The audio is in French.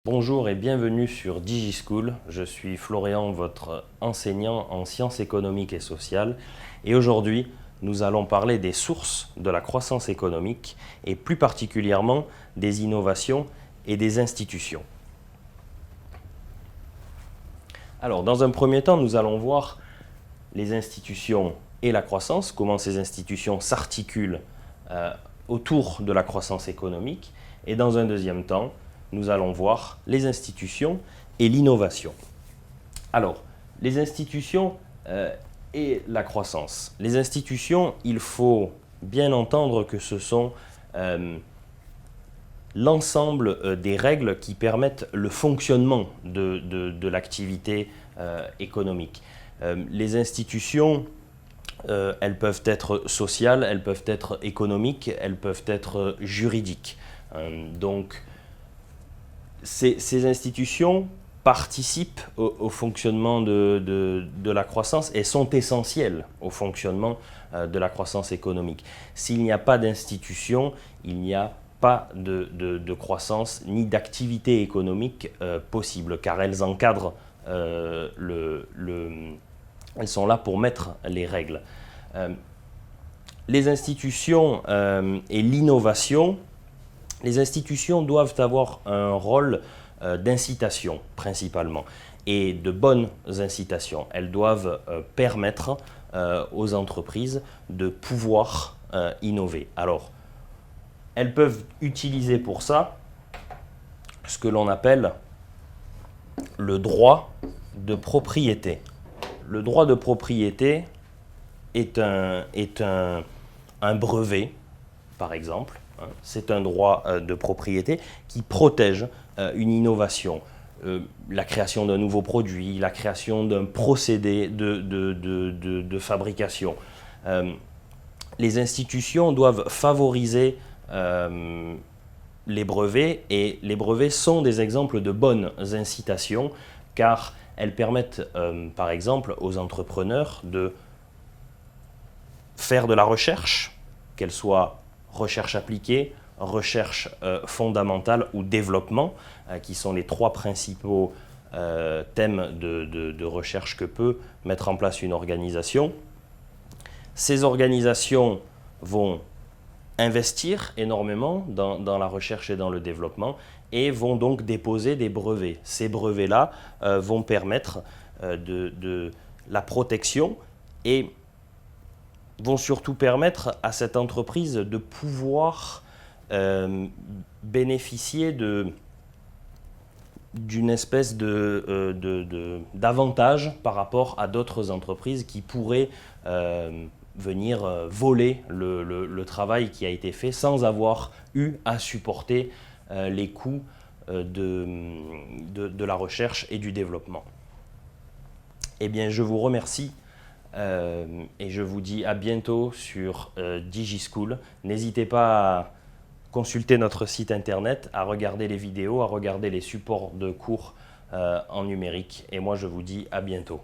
Bonjour et bienvenue sur DigiSchool. Je suis Florian, votre enseignant en sciences économiques et sociales. Et aujourd'hui, nous allons parler des sources de la croissance économique et plus particulièrement des innovations et des institutions. Alors, dans un premier temps, nous allons voir les institutions et la croissance, comment ces institutions s'articulent autour de la croissance économique. Et dans un deuxième temps, nous allons voir les institutions et l'innovation. Alors, les institutions et la croissance. Les institutions, il faut bien entendre que ce sont l'ensemble des règles qui permettent le fonctionnement de l'activité économique. Les institutions, elles peuvent être sociales, elles peuvent être économiques, elles peuvent être juridiques. Donc, ces institutions participent au fonctionnement de la croissance et sont essentielles au fonctionnement de la croissance économique. S'il n'y a pas d'institutions, il n'y a pas de croissance ni d'activité économique possible, car elles encadrent elles sont là pour mettre les règles. Les institutions et l'innovation, les institutions doivent avoir un rôle d'incitation principalement et de bonnes incitations. Elles doivent permettre aux entreprises de pouvoir innover. Alors, elles peuvent utiliser pour ça ce que l'on appelle le droit de propriété. Le droit de propriété est un brevet, par exemple. C'est un droit de propriété qui protège une innovation, la création d'un nouveau produit, la création d'un procédé de fabrication. Les institutions doivent favoriser les brevets, et les brevets sont des exemples de bonnes incitations car elles permettent par exemple aux entrepreneurs de faire de la recherche, qu'elle soit recherche appliquée, recherche fondamentale ou développement, qui sont les trois principaux thèmes de recherche que peut mettre en place une organisation. Ces organisations vont investir énormément dans la recherche et dans le développement et vont donc déposer des brevets. Ces brevets-là vont permettre de la protection et vont surtout permettre à cette entreprise de pouvoir bénéficier d'une espèce d'avantage par rapport à d'autres entreprises qui pourraient venir voler le travail qui a été fait sans avoir eu à supporter les coûts de la recherche et du développement. Eh bien, je vous remercie et je vous dis à bientôt sur DigiSchool. N'hésitez pas à consulter notre site internet, à regarder les vidéos, à regarder les supports de cours en numérique. Et moi, je vous dis à bientôt.